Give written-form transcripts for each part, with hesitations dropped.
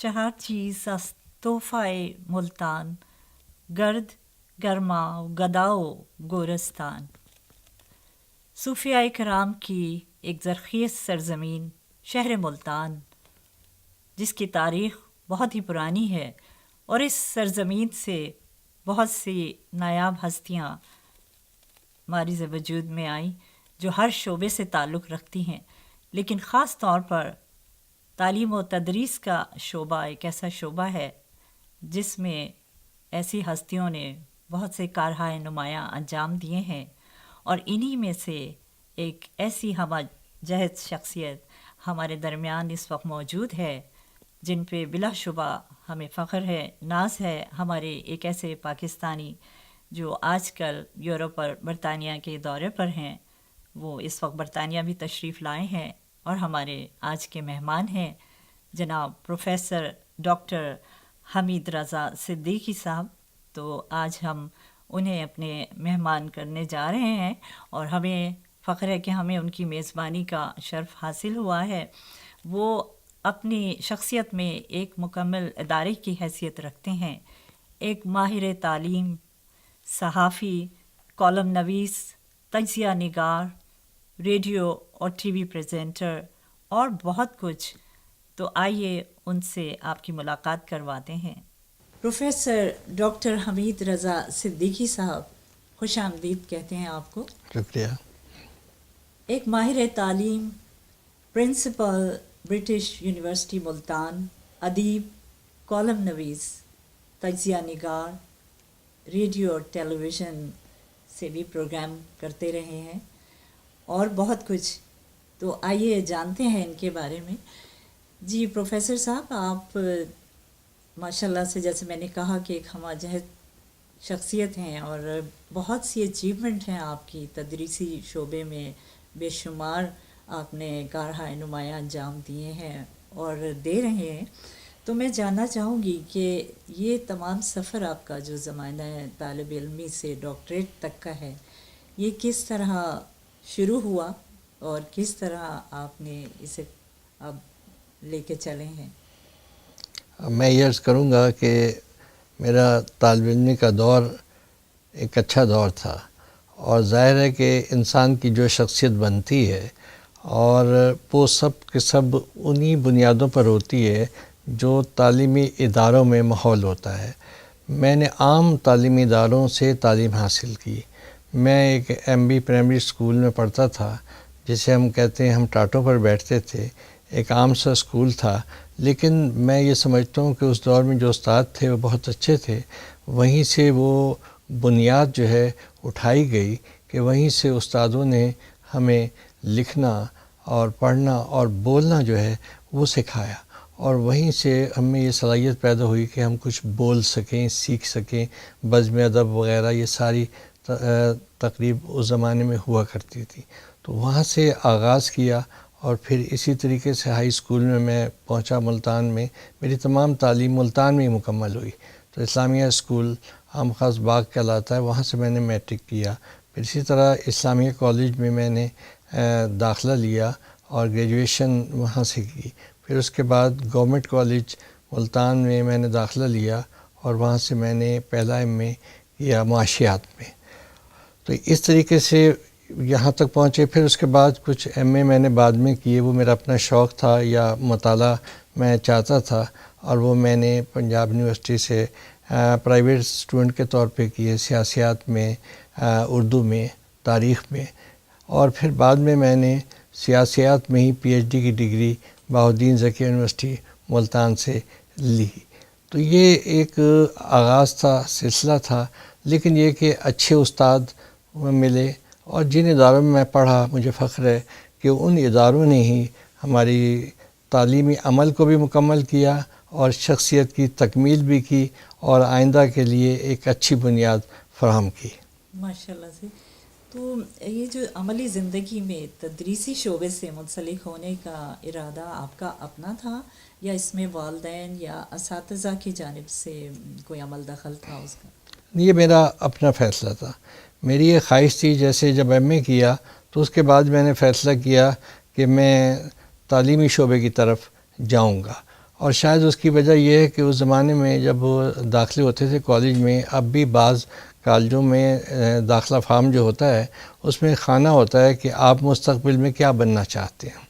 چہار چیز از تحفۂ ملتان، گرد گرما گداؤ گورستان. صوفیاء کرام کی ایک زرخیز سرزمین شہر ملتان، جس کی تاریخ بہت ہی پرانی ہے، اور اس سرزمین سے بہت سی نایاب ہستیاں مارز وجود میں آئیں جو ہر شعبے سے تعلق رکھتی ہیں، لیکن خاص طور پر تعلیم و تدریس کا شعبہ ایک ایسا شعبہ ہے جس میں ایسی ہستیوں نے بہت سے کارہائے نمایاں انجام دیے ہیں، اور انہی میں سے ایک ایسی ہمہ جہت شخصیت ہمارے درمیان اس وقت موجود ہے جن پہ بلا شبہ ہمیں فخر ہے، ناز ہے. ہمارے ایک ایسے پاکستانی جو آج کل یورپ اور برطانیہ کے دورے پر ہیں، وہ اس وقت برطانیہ بھی تشریف لائے ہیں اور ہمارے آج کے مہمان ہیں جناب پروفیسر ڈاکٹر حمید رضا صدیقی صاحب. تو آج ہم انہیں اپنے مہمان کرنے جا رہے ہیں اور ہمیں فخر ہے کہ ہمیں ان کی میزبانی کا شرف حاصل ہوا ہے. وہ اپنی شخصیت میں ایک مکمل ادارے کی حیثیت رکھتے ہیں، ایک ماہر تعلیم، صحافی، کالم نویس، تجزیہ نگار، ریڈیو اور ٹی وی پریزنٹر اور بہت کچھ. تو آئیے ان سے آپ کی ملاقات کرواتے ہیں. پروفیسر ڈاکٹر حمید رضا صدیقی صاحب، خوش آمدید کہتے ہیں آپ کو. شکریہ. ایک ماہر تعلیم، پرنسپل برٹش یونیورسٹی ملتان، ادیب، کالم نویس، تجزیہ نگار، ریڈیو اور ٹیلی ویژن سے بھی پروگرام کرتے رہے ہیں اور بہت کچھ. تو آئیے جانتے ہیں ان کے بارے میں. جی پروفیسر صاحب، آپ ماشاءاللہ سے جیسے میں نے کہا کہ ایک ہمہ جہت شخصیت ہیں اور بہت سی اچیومنٹ ہیں آپ کی تدریسی شعبے میں، بے شمار آپ نے کارہائے نمایاں انجام دیے ہیں اور دے رہے ہیں. تو میں جاننا چاہوں گی کہ یہ تمام سفر آپ کا جو زمانہ طالب علمی سے ڈاکٹریٹ تک کا ہے، یہ کس طرح شروع ہوا اور کس طرح آپ نے اسے اب لے کے چلے ہیں؟ میں یہ عرض کروں گا کہ میرا طالب علمی کا دور ایک اچھا دور تھا، اور ظاہر ہے کہ انسان کی جو شخصیت بنتی ہے اور وہ سب کے سب انہی بنیادوں پر ہوتی ہے جو تعلیمی اداروں میں ماحول ہوتا ہے. میں نے عام تعلیمی اداروں سے تعلیم حاصل کی. میں ایک ایم بی پرائمری اسکول میں پڑھتا تھا، جسے ہم کہتے ہیں، ہم ٹاٹوں پر بیٹھتے تھے. ایک عام سا اسکول تھا، لیکن میں یہ سمجھتا ہوں کہ اس دور میں جو استاد تھے وہ بہت اچھے تھے. وہیں سے وہ بنیاد جو ہے اٹھائی گئی کہ وہیں سے استادوں نے ہمیں لکھنا اور پڑھنا اور بولنا جو ہے وہ سکھایا، اور وہیں سے ہمیں یہ صلاحیت پیدا ہوئی کہ ہم کچھ بول سکیں، سیکھ سکیں. بزم ادب وغیرہ یہ ساری تقریب اس زمانے میں ہوا کرتی تھی. تو وہاں سے آغاز کیا، اور پھر اسی طریقے سے ہائی اسکول میں پہنچا ملتان میں. میری تمام تعلیم ملتان میں ہی مکمل ہوئی. تو اسلامیہ اسکول عام خاص باغ کہلاتا ہے، وہاں سے میں نے میٹرک کیا. پھر اسی طرح اسلامیہ کالج میں نے داخلہ لیا اور گریجویشن وہاں سے کی. پھر اس کے بعد گورنمنٹ کالج ملتان میں نے داخلہ لیا، اور وہاں سے میں نے پہلا ایم اے کیا معاشیات میں. تو اس طریقے سے یہاں تک پہنچے. پھر اس کے بعد کچھ ایم اے میں نے بعد میں کیے، وہ میرا اپنا شوق تھا یا مطالعہ میں چاہتا تھا، اور وہ میں نے پنجاب یونیورسٹی سے پرائیویٹ اسٹوڈنٹ کے طور پہ کیے، سیاسیات میں، اردو میں، تاریخ میں. اور پھر بعد میں نے سیاسیات میں ہی پی ایچ ڈی کی ڈگری بہاؤالدین ذکی یونیورسٹی ملتان سے لی. تو یہ ایک آغاز تھا، سلسلہ تھا. لیکن یہ کہ اچھے استاد ملے، اور جن اداروں میں پڑھا، مجھے فخر ہے کہ ان اداروں نے ہی ہماری تعلیمی عمل کو بھی مکمل کیا اور شخصیت کی تکمیل بھی کی، اور آئندہ کے لیے ایک اچھی بنیاد فراہم کی. ماشاءاللہ سے. تو یہ جو عملی زندگی میں تدریسی شعبے سے منسلک ہونے کا ارادہ آپ کا اپنا تھا، یا اس میں والدین یا اساتذہ کی جانب سے کوئی عمل دخل تھا اس کا؟ یہ میرا اپنا فیصلہ تھا. میری یہ خواہش تھی، جیسے جب ایم اے کیا تو اس کے بعد میں نے فیصلہ کیا کہ میں تعلیمی شعبے کی طرف جاؤں گا. اور شاید اس کی وجہ یہ ہے کہ اس زمانے میں جب وہ داخلے ہوتے تھے کالج میں، اب بھی بعض کالجوں میں داخلہ فارم جو ہوتا ہے اس میں خانہ ہوتا ہے کہ آپ مستقبل میں کیا بننا چاہتے ہیں.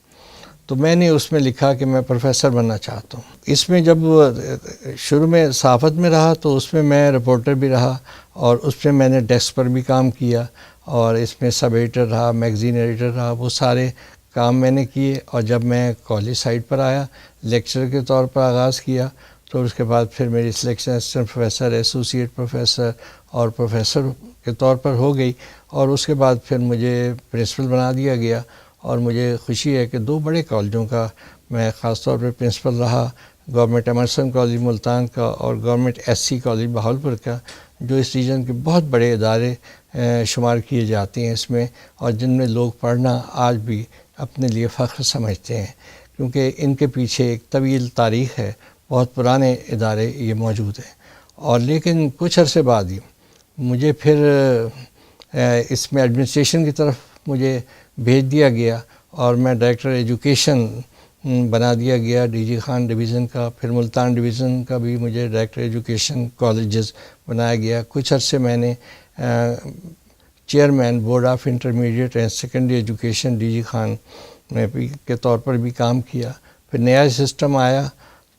تو میں نے اس میں لکھا کہ میں پروفیسر بننا چاہتا ہوں. اس میں جب شروع میں صحافت میں رہا تو اس میں رپورٹر بھی رہا، اور اس میں نے ڈیسک پر بھی کام کیا، اور اس میں سب ایڈیٹر رہا، میگزین ایڈیٹر رہا، وہ سارے کام میں نے کیے. اور جب میں کالج سائٹ پر آیا، لیکچرر کے طور پر آغاز کیا، تو اس کے بعد پھر میری selection assistant professor, associate professor اور پروفیسر کے طور پر ہو گئی. اور اس کے بعد پھر مجھے پرنسپل بنا دیا گیا. اور مجھے خوشی ہے کہ 2 بڑے کالجوں کا میں خاص طور پہ پرنسپل رہا، گورنمنٹ ایمرسن کالج ملتان کا اور government S C college Bahawalpur کا، جو اس ریجن کے بہت بڑے ادارے شمار کیے جاتے ہیں اس میں، اور جن میں لوگ پڑھنا آج بھی اپنے لیے فخر سمجھتے ہیں، کیونکہ ان کے پیچھے ایک طویل تاریخ ہے، بہت پرانے ادارے یہ موجود ہیں. اور لیکن کچھ عرصے بعد ہی مجھے پھر اس میں ایڈمنسٹریشن کی طرف مجھے بھیج دیا گیا، اور میں ڈائریکٹر ایجوکیشن بنا دیا گیا ڈی جی خان ڈویژن کا. پھر ملتان ڈویژن کا بھی مجھے ڈائریکٹر ایجوکیشن کالجز بنایا گیا. کچھ عرصے میں نے chairman board of intermediate and secondary education D G Khan کے طور پر بھی کام کیا. پھر نیا سسٹم آیا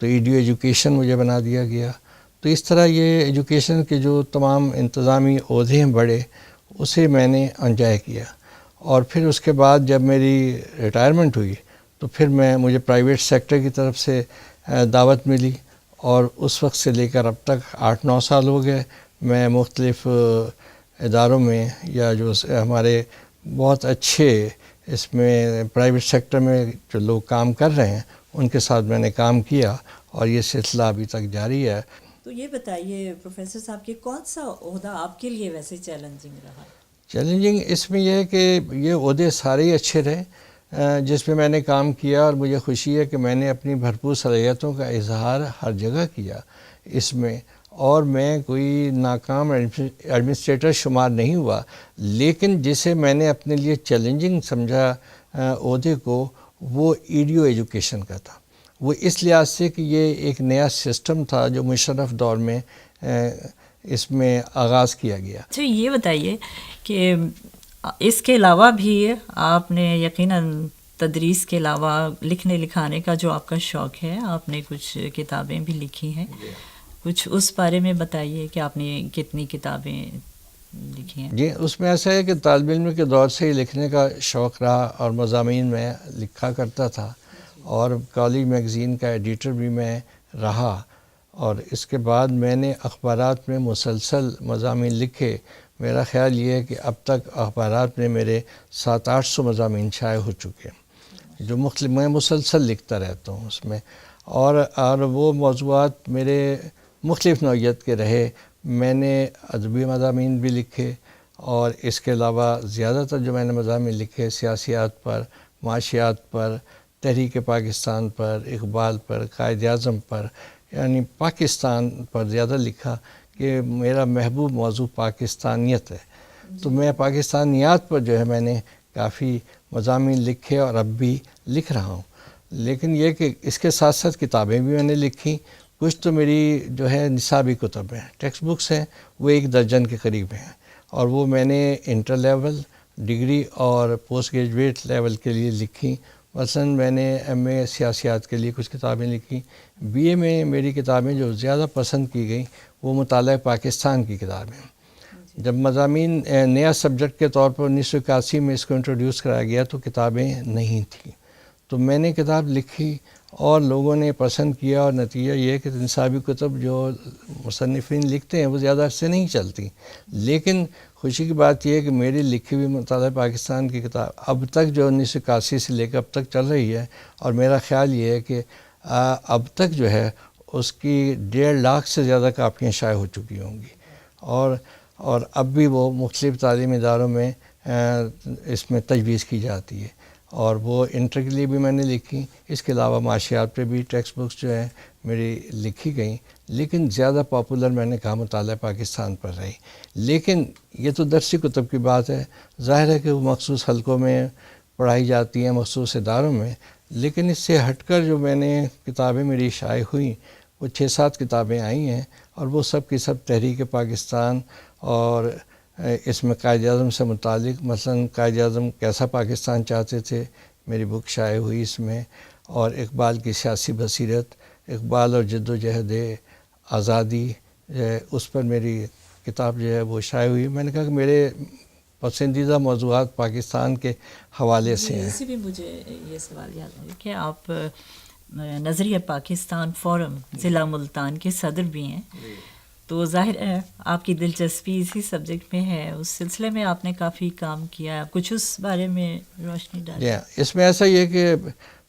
تو ای ڈی ایجوکیشن مجھے بنا دیا گیا. تو اس طرح یہ ایجوکیشن کے جو تمام انتظامی عہدے ہیں بڑے، اسے میں نے انجام کیا. اور پھر اس کے بعد جب میری ریٹائرمنٹ ہوئی تو پھر مجھے پرائیویٹ سیکٹر کی طرف سے دعوت ملی، اور اس وقت سے لے کر اب تک 8-9 سال ہو گئے میں مختلف اداروں میں، یا جو ہمارے بہت اچھے اس میں پرائیویٹ سیکٹر میں جو لوگ کام کر رہے ہیں ان کے ساتھ میں نے کام کیا، اور یہ سلسلہ ابھی تک جاری ہے. تو یہ بتائیے پروفیسر صاحب کہ کون سا عہدہ آپ کے لیے ویسے چیلنجنگ رہا؟ چیلنجنگ اس میں یہ ہے کہ یہ عہدے سارے ہی اچھے رہے جس میں نے کام کیا، اور مجھے خوشی ہے کہ میں نے اپنی بھرپور صلاحیتوں کا اظہار ہر جگہ کیا اس میں، اور میں کوئی ناکام ایڈمنسٹریٹر شمار نہیں ہوا. لیکن جسے میں نے اپنے لیے چیلنجنگ سمجھا عہدے کو، وہ ای ڈی او ایجوکیشن کا تھا. وہ اس لحاظ سے کہ یہ ایک نیا سسٹم تھا جو مشرف دور میں اس میں آغاز کیا گیا. اچھا یہ بتائیے کہ اس کے علاوہ بھی آپ نے یقیناً تدریس کے علاوہ لکھنے لکھانے کا جو آپ کا شوق ہے، آپ نے کچھ کتابیں بھی لکھی ہیں، کچھ اس بارے میں بتائیے کہ آپ نے کتنی کتابیں لکھی ہیں؟ جی، اس میں ایسا ہے کہ طالب علم کے دور سے ہی لکھنے کا شوق رہا، اور مضامین میں لکھا کرتا تھا، اور کالج میگزین کا ایڈیٹر بھی میں رہا. اور اس کے بعد میں نے اخبارات میں مسلسل مضامین لکھے. میرا خیال یہ ہے کہ اب تک اخبارات میں میرے 700-800 مضامین شائع ہو چکے ہیں، جو مختلف میں مسلسل لکھتا رہتا ہوں اس میں. اور وہ موضوعات میرے مختلف نوعیت کے رہے. میں نے ادبی مضامین بھی لکھے، اور اس کے علاوہ زیادہ تر جو میں نے مضامین لکھے سیاسیات پر، معاشیات پر، تحریک پاکستان پر، اقبال پر، قائد اعظم پر، یعنی پاکستان پر زیادہ لکھا کہ میرا محبوب موضوع پاکستانیت ہے. تو میں پاکستانیات پر جو ہے میں نے کافی مضامین لکھے، اور اب بھی لکھ رہا ہوں. لیکن یہ کہ اس کے ساتھ ساتھ کتابیں بھی میں نے لکھی. کچھ تو میری جو ہے نصابی کتب ہیں، ٹیکسٹ بکس ہیں، وہ 1 درجن کے قریب ہیں، اور وہ میں نے انٹر لیول، ڈگری اور پوسٹ گریجویٹ لیول کے لیے لکھی. مثلاً میں نے ایم اے سیاسیات کے لیے کچھ کتابیں لکھی. بی اے میں میری کتابیں جو زیادہ پسند کی گئیں وہ مطالعہ پاکستان کی کتابیں. جب مضامین نیا سبجیکٹ کے طور پر 1981 میں اس کو انٹروڈیوس کرایا گیا تو کتابیں نہیں تھیں، تو میں نے کتاب لکھی اور لوگوں نے پسند کیا، اور نتیجہ یہ ہے کہ نصابی کتب جو مصنفین لکھتے ہیں وہ زیادہ عرصے نہیں چلتی. لیکن خوشی کی بات یہ ہے کہ میری لکھی ہوئی مطالعہ پاکستان کی کتاب اب تک جو 1981 سے لے کر اب تک چل رہی ہے، اور میرا خیال یہ ہے کہ اب تک جو ہے اس کی 1.5 لاکھ سے زیادہ کاپیاں شائع ہو چکی ہوں گی، اور اب بھی وہ مختلف تعلیمی اداروں میں اس میں تجویز کی جاتی ہے. اور وہ انٹر کے لیے بھی میں نے لکھی. اس کے علاوہ معاشیات پہ بھی ٹیکسٹ بکس جو ہیں میری لکھی گئیں، لیکن زیادہ پاپولر میں نے کہا مطالعہ پاکستان پر رہی. لیکن یہ تو درسی کتب کی بات ہے، ظاہر ہے کہ وہ مخصوص حلقوں میں پڑھائی جاتی ہیں، مخصوص اداروں میں، لیکن اس سے ہٹ کر جو میں نے کتابیں میری شائع ہوئیں وہ 6-7 کتابیں آئی ہیں، اور وہ سب کی سب تحریک پاکستان اور اس میں قائد اعظم سے متعلق، مثلا قائد اعظم کیسا پاکستان چاہتے تھے، میری بک شائع ہوئی اس میں، اور اقبال کی سیاسی بصیرت، اقبال اور جد و جہد آزادی، اس پر میری کتاب جو ہے وہ شائع ہوئی۔ میں نے کہا کہ میرے پسندیدہ موضوعات پاکستان کے حوالے سے ہیں۔ اسی بھی مجھے یہ سوال یاد ہے کہ آپ نظریہ پاکستان فورم ضلع ملتان کے صدر بھی ہیں، تو ظاہر ہے آپ کی دلچسپی اسی سبجیکٹ میں ہے، اس سلسلے میں آپ نے کافی کام کیا ہے، کچھ اس بارے میں روشنی ڈالیں۔ جی ہاں، اس میں ایسا یہ کہ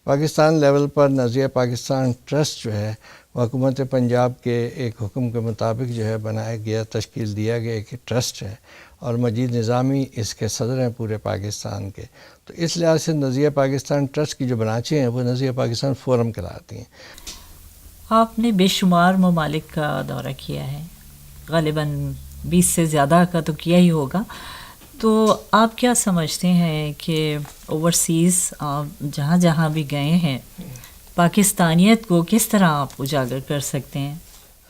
پاکستان لیول پر نظریہ پاکستان ٹرسٹ جو ہے وہ حکومت پنجاب کے ایک حکم کے مطابق جو ہے بنایا گیا، تشکیل دیا گیا ایک ٹرسٹ ہے، اور مجید نظامی اس کے صدر ہیں پورے پاکستان کے۔ تو اس لحاظ سے نظریہ پاکستان ٹرسٹ کی جو برانچیں ہیں وہ نظریہ پاکستان فورم کراتی ہیں۔ آپ نے بے شمار ممالک کا دورہ کیا ہے، غالباً 20 سے زیادہ کا تو کیا ہی ہوگا، تو آپ کیا سمجھتے ہیں کہ اوورسیز آپ جہاں جہاں بھی گئے ہیں پاکستانیت کو کس طرح آپ اجاگر کر سکتے ہیں؟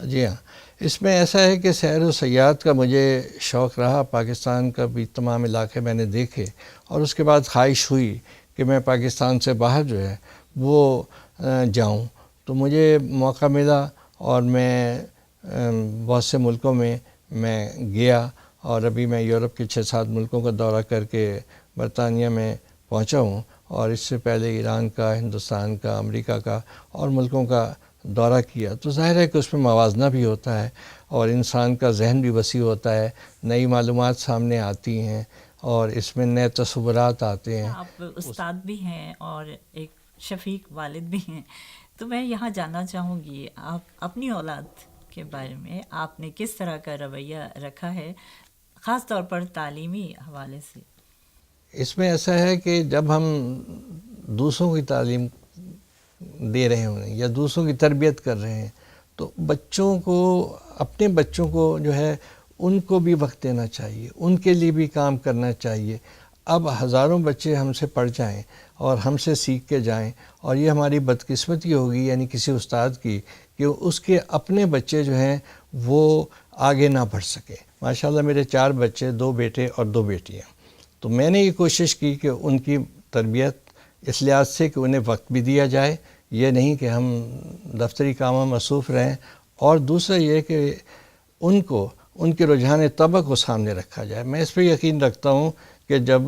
جی ہاں، اس میں ایسا ہے کہ سیر و سیاحت کا مجھے شوق رہا، پاکستان کا بھی تمام علاقے میں نے دیکھے، اور اس کے بعد خواہش ہوئی کہ میں پاکستان سے باہر جو ہے وہ جاؤں، تو مجھے موقع ملا اور میں بہت سے ملکوں میں گیا، اور ابھی میں یورپ کے 6-7 ملکوں کا دورہ کر کے برطانیہ میں پہنچا ہوں، اور اس سے پہلے ایران کا، ہندوستان کا، امریکہ کا اور ملکوں کا دورہ کیا۔ تو ظاہر ہے کہ اس میں موازنہ بھی ہوتا ہے، اور انسان کا ذہن بھی وسیع ہوتا ہے، نئی معلومات سامنے آتی ہیں، اور اس میں نئے تصورات آتے ہیں۔ آپ استاد بھی ہیں اور ایک شفیق والد بھی ہیں، تو میں یہاں جاننا چاہوں گی آپ اپنی اولاد کے بارے میں آپ نے کس طرح کا رویہ رکھا ہے، خاص طور پر تعلیمی حوالے سے؟ اس میں ایسا ہے کہ جب ہم دوسروں کی تعلیم دے رہے ہوں یا دوسروں کی تربیت کر رہے ہیں، تو بچوں کو، اپنے بچوں کو جو ہے ان کو بھی وقت دینا چاہیے، ان کے لیے بھی کام کرنا چاہیے۔ اب ہزاروں بچے ہم سے پڑھ جائیں اور ہم سے سیکھ کے جائیں، اور یہ ہماری بدقسمتی ہوگی یعنی کسی استاد کی کہ اس کے اپنے بچے جو ہیں وہ آگے نہ بڑھ سکے۔ ماشاءاللہ میرے 4 بچے، 2 بیٹے اور 2 بیٹیاں، تو میں نے یہ کوشش کی کہ ان کی تربیت اس لحاظ سے کہ انہیں وقت بھی دیا جائے، یہ نہیں کہ ہم دفتری کاموں میں مصروف رہیں، اور دوسرا یہ کہ ان کو، ان کے رجحان طبع کو سامنے رکھا جائے۔ میں اس پہ یقین رکھتا ہوں کہ جب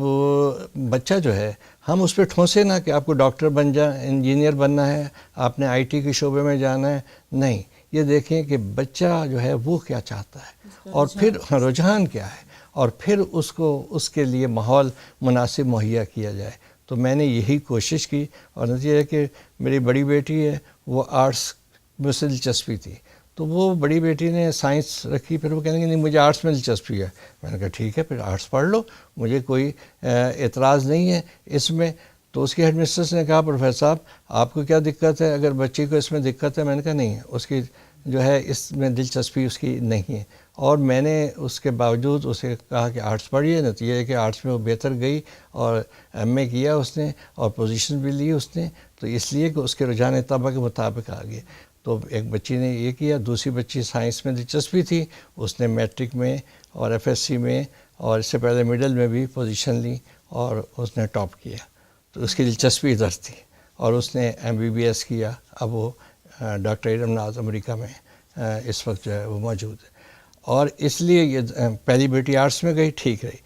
بچہ جو ہے ہم اس پہ ٹھونسے نہ کہ آپ کو ڈاکٹر بن جائیں، انجینئر بننا ہے، آپ نے IT کے شعبے میں جانا ہے، نہیں، یہ دیکھیں کہ بچہ جو ہے وہ کیا چاہتا ہے، اور پھر رجحان کیا ہے، اور پھر اس کو اس کے لیے ماحول مناسب مہیا کیا جائے۔ تو میں نے یہی کوشش کی، اور نتیجہ ہے کہ میری بڑی بیٹی ہے وہ آرٹس میں سے دلچسپی تھی، تو وہ بڑی بیٹی نے سائنس رکھی، پھر وہ کہنے کہ نہیں مجھے آرٹس میں دلچسپی ہے۔ میں نے کہا ٹھیک ہے، پھر آرٹس پڑھ لو، مجھے کوئی اعتراض نہیں ہے اس میں۔ تو اس کے ہیڈ مسٹرس نے کہا پروفیسر صاحب آپ کو کیا دقت ہے اگر بچی کو اس میں دقت ہے؟ میں نے کہا نہیں، اس کی جو ہے اس میں دلچسپی اس کی نہیں ہے، اور میں نے اس کے باوجود اسے کہا کہ آرٹس پڑھیے۔ نتیجہ ہے کہ آرٹس میں وہ بہتر گئی، اور MA کیا اس نے، اور پوزیشن بھی لی اس نے، تو اس لیے کہ اس کے رجحان طبع کے مطابق آ گئے۔ تو ایک بچی نے یہ کیا، دوسری بچی سائنس میں دلچسپی تھی، اس نے میٹرک میں اور FSC میں اور اس سے پہلے مڈل میں بھی پوزیشن لی، اور اس نے ٹاپ کیا، تو اس کی دلچسپی ادھر تھی، اور اس نے MBBS کیا۔ اب وہ ڈاکٹر ارم ناز امریکہ میں اس وقت جو ہے وہ موجود ہے، اور اس لیے یہ پہلی بیٹی آرٹس میں گئی، ٹھیک رہی۔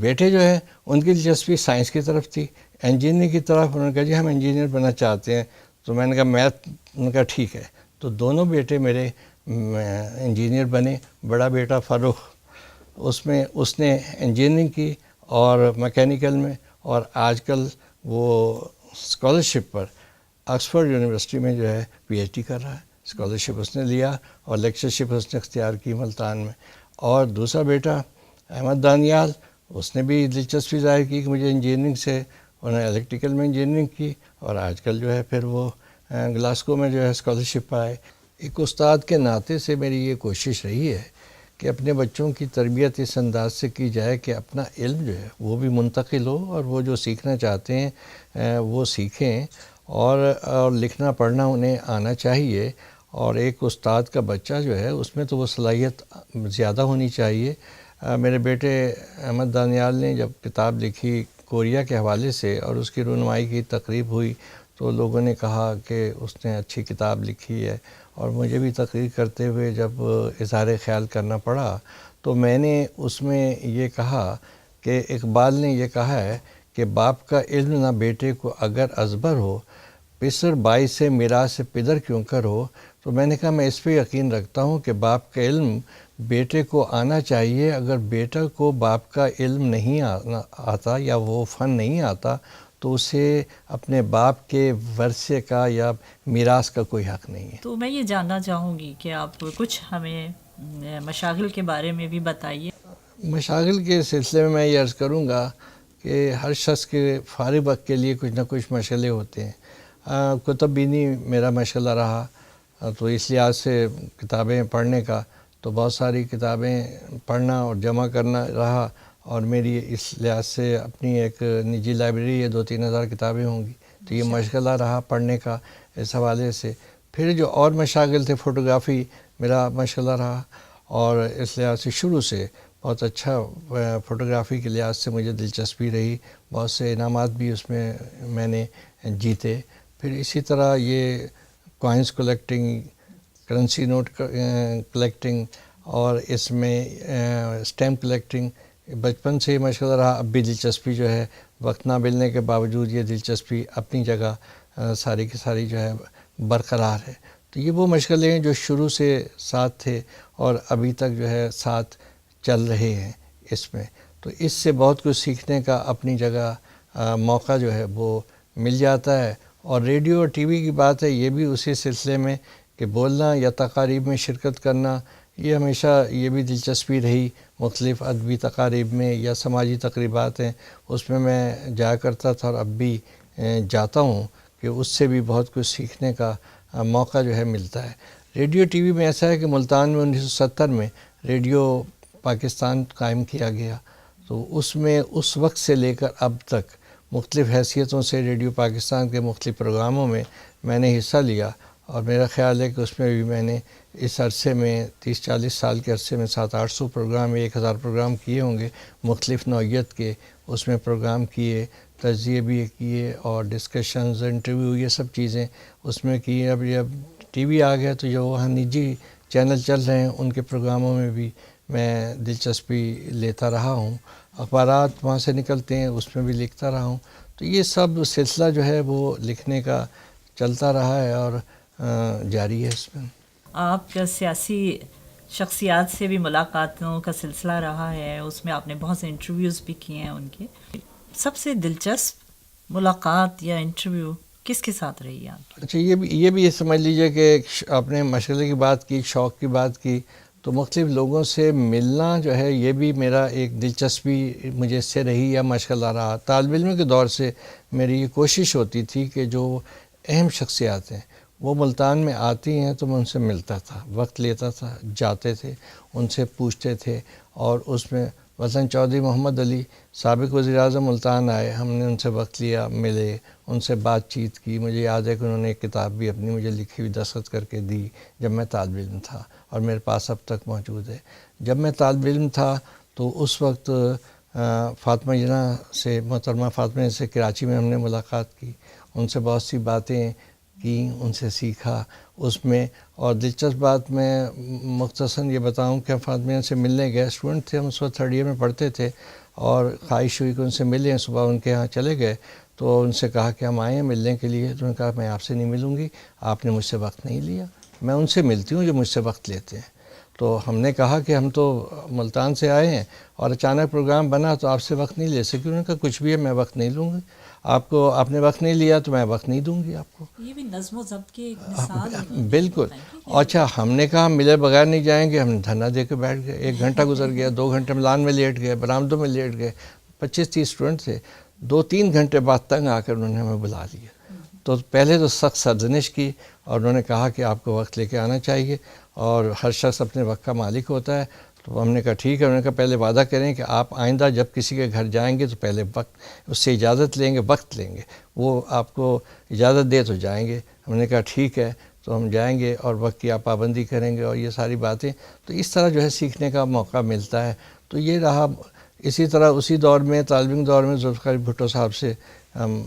بیٹے جو ہے ان کی دلچسپی سائنس کی طرف تھی، انجینئرنگ کی طرف، انہوں نے کہا جی ہم انجینئر بننا چاہتے ہیں، تو میں نے کہا میتھ، انہوں نے کہا ٹھیک ہے۔ تو دونوں بیٹے میرے انجینئر بنے۔ بڑا بیٹا فاروق، اس نے انجینئرنگ کی اور میکینیکل میں، اور آج کل وہ اسکالرشپ پر آکسفورڈ یونیورسٹی میں جو ہے PhD کر رہا ہے۔ اسکالرشپ اس نے لیا اور لیکچرشپ اس نے اختیار کی ملتان میں۔ اور دوسرا بیٹا احمد دانیال، اس نے بھی دلچسپی ظاہر کی کہ مجھے انجینئرنگ سے، انہوں نے الیکٹریکل میں انجینئرنگ کی، اور آج کل جو ہے پھر وہ گلاسکو میں جو ہے اسکالرشپ پائے۔ ایک استاد کے ناطے سے میری یہ کوشش رہی ہے کہ اپنے بچوں کی تربیت اس انداز سے کی جائے کہ اپنا علم جو ہے وہ بھی منتقل ہو، اور وہ جو سیکھنا چاہتے ہیں وہ سیکھیں، اور لکھنا پڑھنا انہیں آنا چاہیے، اور ایک استاد کا بچہ جو ہے اس میں تو وہ صلاحیت زیادہ ہونی چاہیے۔ میرے بیٹے احمد دانیال نے جب کتاب لکھی کوریا کے حوالے سے اور اس کی رونمائی کی تقریب ہوئی تو لوگوں نے کہا کہ اس نے اچھی کتاب لکھی ہے، اور مجھے بھی تقریر کرتے ہوئے جب اظہار خیال کرنا پڑا تو میں نے اس میں یہ کہا کہ اقبال نے یہ کہا ہے کہ باپ کا علم نہ بیٹے کو اگر ازبر ہو، پسر بائی سے میراث پدر کیوں کر ہو۔ تو میں نے کہا میں اس پہ یقین رکھتا ہوں کہ باپ کا علم بیٹے کو آنا چاہیے۔ اگر بیٹا کو باپ کا علم نہیں آتا یا وہ فن نہیں آتا تو اسے اپنے باپ کے ورثے کا یا میراث کا کوئی حق نہیں ہے۔ تو میں یہ جاننا چاہوں گی کہ آپ کچھ ہمیں مشاغل کے بارے میں بھی بتائیے۔ مشاغل کے سلسلے میں میں یہ عرض کروں گا کہ ہر شخص کے فارغ وقت کے لیے کچھ نہ کچھ مشغلے ہوتے ہیں۔ کتب بینی میرا مشغلہ رہا، تو اس لحاظ سے کتابیں پڑھنے کا تو بہت ساری کتابیں پڑھنا اور جمع کرنا رہا، اور میری اس لحاظ سے اپنی ایک نجی لائبریری ہے، 2-3 ہزار کتابیں ہوں گی، تو یہ مشغلہ رہا پڑھنے کا اس حوالے سے۔ پھر جو اور مشاغل تھے، فوٹوگرافی میرا مشغلہ رہا، اور اس لحاظ سے شروع سے بہت اچھا فوٹوگرافی کے لحاظ سے مجھے دلچسپی رہی، بہت سے انعامات بھی اس میں نے جیتے۔ پھر اسی طرح یہ coins collecting, currency note collecting, اور اس میں اسٹیمپ کلیکٹنگ بچپن سے ہی مشغلہ رہا۔ اب بھی دلچسپی جو ہے، وقت نہ ملنے کے باوجود یہ دلچسپی اپنی جگہ ساری کی ساری جو ہے برقرار ہے۔ تو یہ وہ مشغلے ہیں جو شروع سے ساتھ تھے اور ابھی تک جو ہے ساتھ چل رہے ہیں اس میں۔ تو اس سے بہت کچھ سیکھنے کا اپنی جگہ موقع جو ہے وہ مل جاتا ہے۔ اور ریڈیو اور ٹی وی کی بات ہے، یہ بھی اسی سلسلے میں کہ بولنا یا تقاریب میں شرکت کرنا، یہ ہمیشہ یہ بھی دلچسپی رہی۔ مختلف ادبی تقاریب میں یا سماجی تقریبات ہیں اس میں جایا کرتا تھا، اور اب بھی جاتا ہوں کہ اس سے بھی بہت کچھ سیکھنے کا موقع جو ہے ملتا ہے۔ ریڈیو ٹی وی میں ایسا ہے کہ ملتان میں 1970 میں ریڈیو پاکستان قائم کیا گیا، تو اس میں اس وقت سے لے کر اب تک مختلف حیثیتوں سے ریڈیو پاکستان کے مختلف پروگراموں میں نے حصہ لیا، اور میرا خیال ہے کہ اس میں بھی میں نے اس عرصے میں 30-40 سال کے عرصے میں 700-800 پروگرام، 1000 پروگرام کیے ہوں گے، مختلف نوعیت کے اس میں پروگرام کیے، تجزیے بھی کیے، اور ڈسکشنز، انٹرویو، یہ سب چیزیں اس میں کی۔ اب ٹی وی آ گیا تو جو وہاں نجی چینل چل رہے ہیں ان کے پروگراموں میں بھی میں دلچسپی لیتا رہا ہوں، اخبارات وہاں سے نکلتے ہیں اس میں بھی لکھتا رہا ہوں۔ تو یہ سب سلسلہ جو ہے وہ لکھنے کا چلتا رہا ہے اور جاری ہے اس میں۔ آپ کا سیاسی شخصیات سے بھی ملاقاتوں کا سلسلہ رہا ہے، اس میں آپ نے بہت سے انٹرویوز بھی کیے ہیں ان کے۔ سب سے دلچسپ ملاقات یا انٹرویو کس کے ساتھ رہی آپ؟ اچھا، یہ بھی سمجھ لیجئے کہ آپ نے مشغلے کی بات کی، شوق کی بات کی، تو مختلف لوگوں سے ملنا جو ہے یہ بھی میرا ایک دلچسپی مجھے اس سے رہی یا مشغلہ رہا۔ طالب علم کے دور سے میری یہ کوشش ہوتی تھی کہ جو اہم شخصیات ہیں وہ ملتان میں آتی ہیں تو میں ان سے ملتا تھا، وقت لیتا تھا، جاتے تھے، ان سے پوچھتے تھے، اور اس میں مثلاً چودھری محمد علی سابق وزیر اعظم ملتان آئے، ہم نے ان سے وقت لیا، ملے، ان سے بات چیت کی۔ مجھے یاد ہے کہ انہوں نے ایک کتاب بھی اپنی مجھے لکھی ہوئی دستخط کر کے دی جب میں طالب علم تھا، اور میرے پاس اب تک موجود ہے۔ جب میں طالب علم تھا تو اس وقت فاطمہ جناح سے، محترمہ فاطمہ جناح سے کراچی میں ہم نے ملاقات کی، ان سے بہت سی باتیں کی، ان سے سیکھا اس میں۔ اور دلچسپ بات میں مختصراً یہ بتاؤں کہ ہم فاطمہ جناح سے ملنے گئے، اسٹوڈنٹ تھے ہم اس وقت 3rd ایئر میں پڑھتے تھے، اور خواہش ہوئی کہ ان سے ملیں۔ صبح ان کے یہاں چلے گئے تو ان سے کہا کہ ہم آئے ہیں ملنے کے لیے، تو انہوں نے کہا میں آپ سے نہیں ملوں گی، آپ نے مجھ سے وقت نہیں لیا، میں ان سے ملتی ہوں جو مجھ سے وقت لیتے ہیں۔ تو ہم نے کہا کہ ہم تو ملتان سے آئے ہیں اور اچانک پروگرام بنا تو آپ سے وقت نہیں لے سکے۔ انہوں نے کہا کچھ بھی ہے، میں وقت نہیں لوں گی، آپ نے وقت نہیں لیا تو میں وقت نہیں دوں گی آپ کو۔ یہ بھی نظم و ضبط کی ایک مثال ہے۔ بالکل۔ اچھا، ہم نے کہا ملے بغیر نہیں جائیں گے، ہم نے دھرنا دے کے بیٹھ گئے، 1 گھنٹہ گزر گیا، 2 گھنٹے ملان میں لیٹ گئے، برآمدوں میں لیٹ گئے، 25-30 اسٹوڈنٹ تھے، 2-3 گھنٹے بعد تنگ آ کر انہوں نے ہمیں بلا لیا۔ تو پہلے تو سخت سرزنش کی، اور انہوں نے کہا کہ آپ کو وقت لے کے آنا چاہیے، اور ہر شخص اپنے وقت کا مالک ہوتا ہے۔ تو ہم نے کہا ٹھیک ہے. انہوں نے کہا پہلے وعدہ کریں کہ آپ آئندہ جب کسی کے گھر جائیں گے تو پہلے وقت اس سے اجازت لیں گے, وقت لیں گے, وہ آپ کو اجازت دے تو جائیں گے. ہم نے کہا ٹھیک ہے, تو ہم جائیں گے اور وقت کی آپ پابندی کریں گے اور یہ ساری باتیں. تو اس طرح جو ہے سیکھنے کا موقع ملتا ہے. تو یہ رہا. اسی طرح اسی دور میں طالب علم دور میں ذوالفقار بھٹو صاحب سے ہم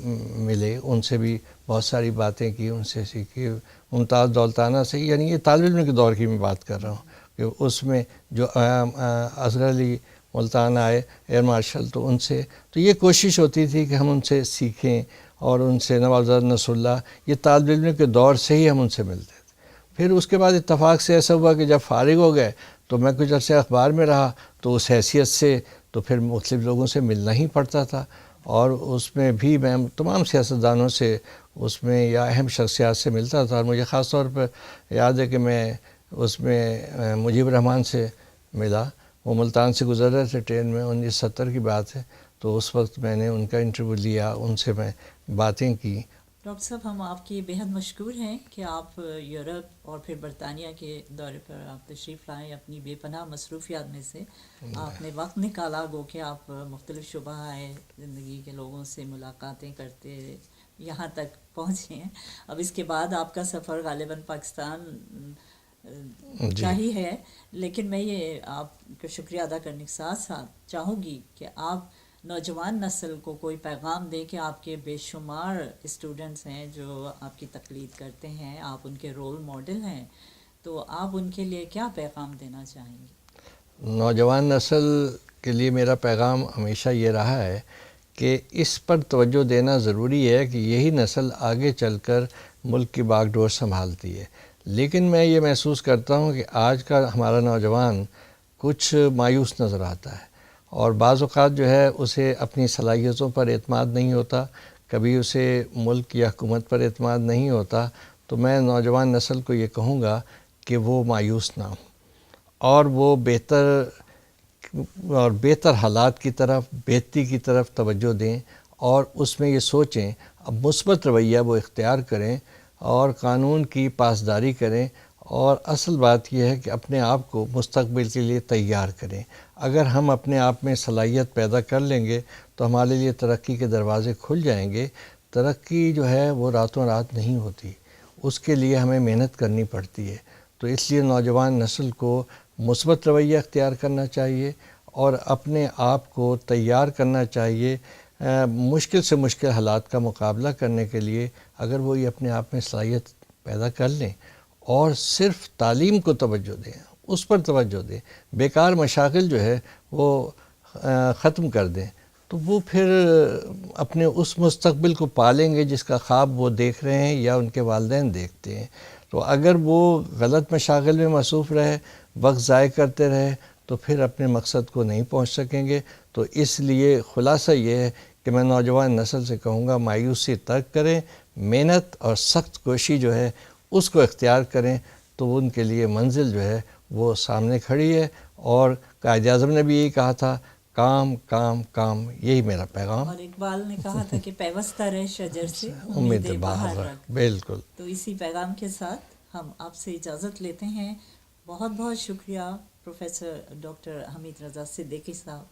ملے, ان سے بھی بہت ساری باتیں کی, ان سے سیکھی. ممتاز دولتانہ سے, یعنی یہ طالب علم کے دور کی میں بات کر رہا ہوں کہ اس میں جو اصغر علی ملتان آئے ایئر مارشل, تو ان سے تو یہ کوشش ہوتی تھی کہ ہم ان سے سیکھیں, اور ان سے نوازر نصر اللہ, یہ طالب علم کے دور سے ہی ہم ان سے ملتے تھے. پھر اس کے بعد اتفاق سے ایسا ہوا کہ جب فارغ ہو گئے تو میں کچھ عرصے اخبار میں رہا, تو اس حیثیت سے تو پھر مختلف لوگوں سے ملنا ہی پڑتا تھا. اور اس میں بھی میں تمام سیاستدانوں سے اس میں یا اہم شخصیات سے ملتا تھا. اور مجھے خاص طور پر یاد ہے کہ میں اس میں مجیب الرحمن سے ملا. وہ ملتان سے گزر رہے تھے ٹرین میں, 1970 کی بات ہے. تو اس وقت میں نے ان کا انٹرویو لیا, ان سے میں باتیں کی. ڈاکٹر صاحب ہم آپ کے بےحد مشکور ہیں کہ آپ یورپ اور پھر برطانیہ کے دورے پر آپ تشریف لائیں. اپنی بے پناہ مصروفیات میں سے آپ نے وقت نکالا, گو کہ آپ مختلف شعبہ زندگی کے لوگوں سے ملاقاتیں کرتے یہاں تک پہنچے ہیں. اب اس کے بعد آپ کا سفر غالباً پاکستان کا ہی ہے, لیکن میں یہ آپ کا شکریہ ادا کرنے کے ساتھ ساتھ چاہوں گی کہ آپ نوجوان نسل کو کوئی پیغام دیں کہ آپ کے بے شمار اسٹوڈنٹس ہیں جو آپ کی تقلید کرتے ہیں, آپ ان کے رول ماڈل ہیں, تو آپ ان کے لیے کیا پیغام دینا چاہیں گے؟ نوجوان نسل کے لیے میرا پیغام ہمیشہ یہ رہا ہے کہ اس پر توجہ دینا ضروری ہے کہ یہی نسل آگے چل کر ملک کی باغ ڈور سنبھالتی ہے. لیکن میں یہ محسوس کرتا ہوں کہ آج کا ہمارا نوجوان کچھ مایوس نظر آتا ہے, اور بعض اوقات جو ہے اسے اپنی صلاحیتوں پر اعتماد نہیں ہوتا, کبھی اسے ملک یا حکومت پر اعتماد نہیں ہوتا. تو میں نوجوان نسل کو یہ کہوں گا کہ وہ مایوس نہ ہوں, اور وہ بہتر حالات کی طرف, بہتری کی طرف توجہ دیں, اور اس میں یہ سوچیں, اب مثبت رویہ وہ اختیار کریں اور قانون کی پاسداری کریں. اور اصل بات یہ ہے کہ اپنے آپ کو مستقبل کے لیے تیار کریں. اگر ہم اپنے آپ میں صلاحیت پیدا کر لیں گے تو ہمارے لیے ترقی کے دروازے کھل جائیں گے. ترقی جو ہے وہ راتوں رات نہیں ہوتی, اس کے لیے ہمیں محنت کرنی پڑتی ہے. تو اس لیے نوجوان نسل کو مثبت رویہ اختیار کرنا چاہیے اور اپنے آپ کو تیار کرنا چاہیے مشکل سے مشکل حالات کا مقابلہ کرنے کے لیے. اگر وہ یہ اپنے آپ میں صلاحیت پیدا کر لیں اور صرف تعلیم کو توجہ دیں, اس پر توجہ دیں, بیکار مشاغل جو ہے وہ ختم کر دیں, تو وہ پھر اپنے اس مستقبل کو پالیں گے جس کا خواب وہ دیکھ رہے ہیں یا ان کے والدین دیکھتے ہیں. تو اگر وہ غلط مشاغل میں مصروف رہے, وقت ضائع کرتے رہے, تو پھر اپنے مقصد کو نہیں پہنچ سکیں گے. تو اس لیے خلاصہ یہ ہے کہ میں نوجوان نسل سے کہوں گا مایوسی ترک کریں, محنت اور سخت کوشی جو ہے اس کو اختیار کریں, تو ان کے لیے منزل جو ہے وہ سامنے کھڑی ہے. اور قائد اعظم نے بھی یہی کہا تھا, کام کام کام, یہی میرا پیغام. اور اقبال نے کہا تھا کہ پیوستہ رہ شجر سے امید امید بہار بہار رکھ. بالکل. تو اسی پیغام کے ساتھ ہم آپ سے اجازت لیتے ہیں. بہت بہت شکریہ پروفیسر ڈاکٹر حمید رضا صدیقی صاحب.